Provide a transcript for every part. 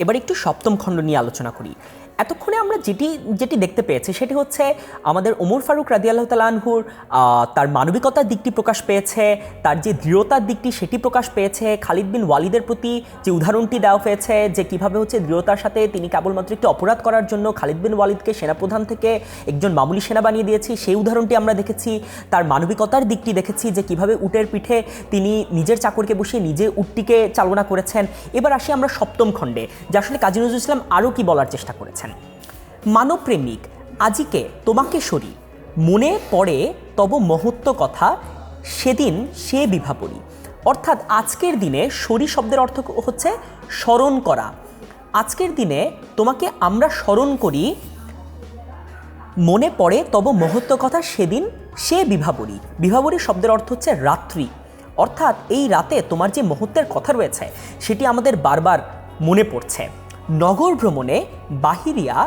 এবার একটু সপ্তম খণ্ড নিয়ে আলোচনা করি। এতক্ষণে আমরা যেটি দেখতে পেয়েছি সেটি হচ্ছে আমাদের ওমর ফারুক রাদিয়াল্লাহু তাআলা আনহুর তার মানবিকতার দিকটি প্রকাশ পেয়েছে, তার যে দৃঢ়তার দিকটি সেটি প্রকাশ পেয়েছে। খালিদ বিন ওয়ালিদের প্রতি যে উদাহরণটি দেওয়া হয়েছে যে কীভাবে হচ্ছে দৃঢ়তার সাথে তিনি কেবলমাত্র একটি অপরাধ করার জন্য খালিদ বিন ওয়ালিদকে সেনাপ্রধান থেকে একজন মামুলি সেনা বানিয়ে দিয়েছি, সেই উদাহরণটি আমরা দেখেছি। তার মানবিকতার দিকটি দেখেছি যে কীভাবে উটের পিঠে তিনি নিজের চাকরকে বসিয়ে নিজে উটটিকে চালনা করেছেন। এবার আসি আমরা সপ্তম খণ্ডে, যে আসলে কাজী নজরুল ইসলাম আরও কি বলার চেষ্টা করেছেন। মানবপ্রেমিক আজিকে তোমাকে সরি, মনে পড়ে তব মহত্ব কথা, সেদিন সে বিভাবরী। অর্থাৎ আজকের দিনে সরি শব্দের অর্থ হচ্ছে স্মরণ করা। আজকের দিনে তোমাকে আমরা স্মরণ করি, মনে পড়ে তব মহত্ব কথা, সেদিন সে বিভাবরী। বিভাবরী শব্দের অর্থ হচ্ছে রাত্রি। অর্থাৎ এই রাতে তোমার যে মহত্বের কথা রয়েছে সেটি আমাদের বারবার মনে পড়ছে। নগর ভ্রমণে বাহিরিয়া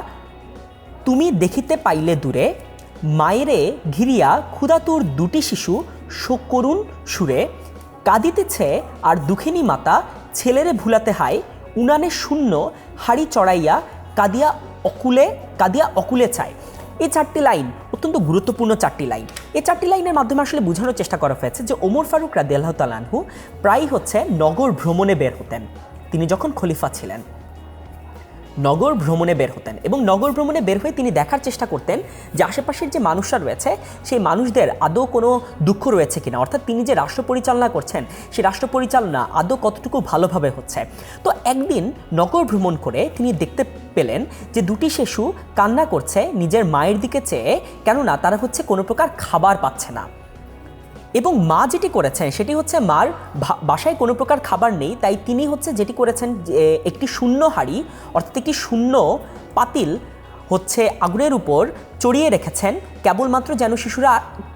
তুমি দেখিতে পাইলে দূরে, মায়েরে ঘিরিয়া ক্ষুধাতুর দুটি শিশু শোকরুণ সুরে, কাঁদিতেছে আর দুঃখিনী মাতা ছেলেরে ভুলাতে হায়, উনানে শূন্য হাড়ি চড়াইয়া কাঁদিয়া অকুলে চায়। এই চারটি লাইন অত্যন্ত গুরুত্বপূর্ণ চারটি লাইন। এই চারটি লাইনের মাধ্যমে আসলে বোঝানোর চেষ্টা করা হয়েছে যে ওমর ফারুক রাদিয়াল্লাহু তাআলা আনহু প্রায় হচ্ছে নগর ভ্রমণে বের হতেন। তিনি যখন খলিফা ছিলেন নগর ভ্রমণে বের হতেন এবং নগর ভ্রমণে বের হয়ে তিনি দেখার চেষ্টা করতেন যে আশেপাশের যে মানুষরা রয়েছে সেই মানুষদের আদৌ কোনো দুঃখ রয়েছে কিনা, অর্থাৎ তিনি যে রাষ্ট্র পরিচালনা করছেন সেই রাষ্ট্র পরিচালনা আদৌ কতটুকু ভালোভাবে হচ্ছে। তো একদিন নগর ভ্রমণ করে তিনি দেখতে পেলেন যে দুটি শিশু কান্না করছে নিজের মায়ের দিকে চেয়ে, কেননা তারা হচ্ছে কোনো প্রকার খাবার পাচ্ছে না। এবং মা যেটি করেছেন সেটি হচ্ছে মার বাসায় কোনো প্রকার খাবার নেই, তাই তিনি হচ্ছে যেটি করেছেন যে একটি শূন্য হাঁড়ি অর্থাৎ একটি শূন্য পাতিল হচ্ছে আগুনের উপর চড়িয়ে রেখেছেন, কেবলমাত্র যেন শিশুরা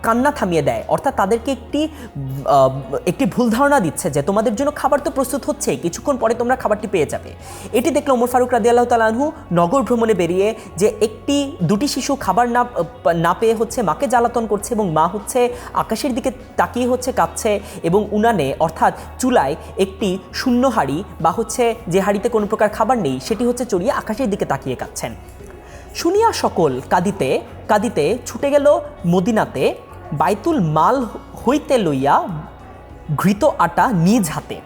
কান্না থামিয়ে দেয়। অর্থাৎ তাদেরকে একটি ভুল ধারণা দিচ্ছে যে তোমাদের জন্য খাবার তো প্রস্তুত হচ্ছে, কিছুক্ষণ পরে তোমরা খাবারটি পেয়ে যাবে। এটি দেখলো ওমর ফারুক রাদিয়াল্লাহু তাআলা আনহু নগর ভ্রমণে বেরিয়ে যে দুটি শিশু খাবার না পেয়ে হচ্ছে মাকে জ্বালাতন করছে এবং মা হচ্ছে আকাশের দিকে তাকিয়ে হচ্ছে কাঁদছে এবং উনানে অর্থাৎ চুলায় একটি শূন্য হাঁড়ি বা হচ্ছে যে হাঁড়িতে কোনো প্রকার খাবার নেই সেটি হচ্ছে চড়িয়ে আকাশের দিকে তাকিয়ে কাঁদছেন। শুনিয়া সকল কাঁদিতে কাঁদিতে ছুটে গেল মদিনাতে, বাইতুল মাল হইতে লইয়া ঘৃত আটা নিজ হাতে।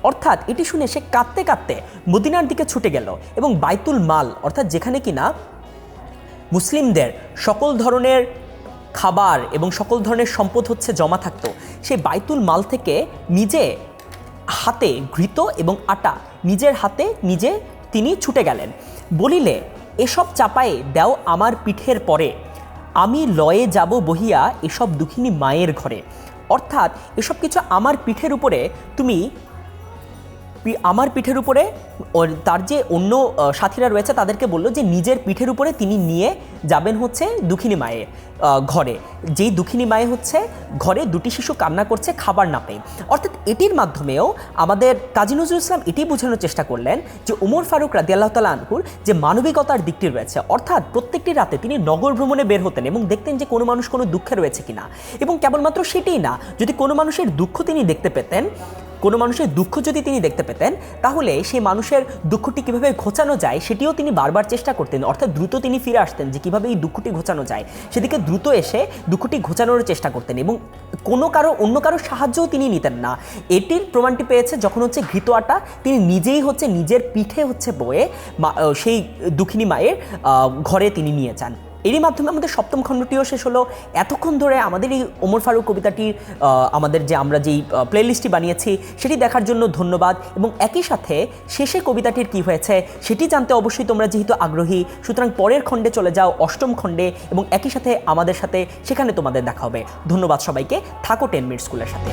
অর্থাৎ এটি শুনে সে কাঁদতে কাঁদতে মদিনার দিকে ছুটে গেল এবং বাইতুল মাল অর্থাৎ যেখানে কিনা মুসলিমদের সকল ধরনের খাবার এবং সকল ধরনের সম্পদ হচ্ছে জমা থাকতো, সেই বাইতুল মাল থেকে নিজে হাতে ঘৃত এবং আটা নিজের হাতে নিজে তিনি ছুটে গেলেন। বলিলে, এসব চাপায়ে দেও আমার পিঠের পরে, আমি লয়ে যাব বহিয়া এসব দুঃখিনী মায়ের ঘরে। অর্থাৎ এসব কিছু আমার পিঠের উপরে তার যে অন্য সাথীরা রয়েছে তাদেরকে বলল যে নিজের পিঠের উপরে তিনি নিয়ে যাবেন হচ্ছে দুঃখিনী মায়ের ঘরে, যেই দুঃখিনী মায়ে হচ্ছে ঘরে দুটি শিশু কান্না করছে খাবার না পেয়ে। অর্থাৎ এটির মাধ্যমেও আমাদের কাজী নজরুল ইসলাম এটি বোঝানোর চেষ্টা করলেন যে ওমর ফারুক রাদিয়াল্লাহু তাআলা আনহুর যে মানবিকতার দিকটি রয়েছে, অর্থাৎ প্রত্যেকটি রাতে তিনি নগর ভ্রমণে বের হতেন এবং দেখতেন যে কোনো মানুষ কোনো দুঃখে রয়েছে কিনা। এবং কেবলমাত্র সেটাই না, যদি কোনো মানুষের দুঃখ তিনি দেখতে পেতেন, কোনো মানুষের দুঃখ যদি তিনি দেখতে পেতেন তাহলে সেই মানুষের দুঃখটি কীভাবে ঘোচানো যায় সেটিও তিনি বারবার চেষ্টা করতেন। অর্থাৎ দ্রুত তিনি ফিরে আসতেন যে কীভাবে এই দুঃখটি ঘোচানো যায়, সেদিকে দ্রুত এসে দুঃখটি ঘোচানোর চেষ্টা করতেন এবং অন্য কারো সাহায্যও তিনি নিতেন না। এটির প্রমাণটি পেয়েছে যখন হচ্ছে ঘৃত আটা তিনি নিজেই হচ্ছে নিজের পিঠে হচ্ছে বয়ে সেই দুঃখিনী মায়ের ঘরে তিনি নিয়ে যান। এরই মাধ্যমে আমাদের সপ্তম খণ্ডটিও শেষ হলো। এতক্ষণ ধরে আমাদের এই ওমর ফারুক কবিতাটির আমরা যেই প্লেলিস্টটি বানিয়েছি সেটি দেখার জন্য ধন্যবাদ এবং একই সাথে শেষে কবিতাটির কি হয়েছে সেটি জানতে অবশ্যই তোমরা যেহেতু আগ্রহী, সুতরাং পরের খণ্ডে চলে যাও অষ্টম খণ্ডে এবং একই সাথে আমাদের সাথে সেখানে তোমাদের দেখা হবে। ধন্যবাদ সবাইকে, থাকো 10 মিনিট স্কুলের সাথে।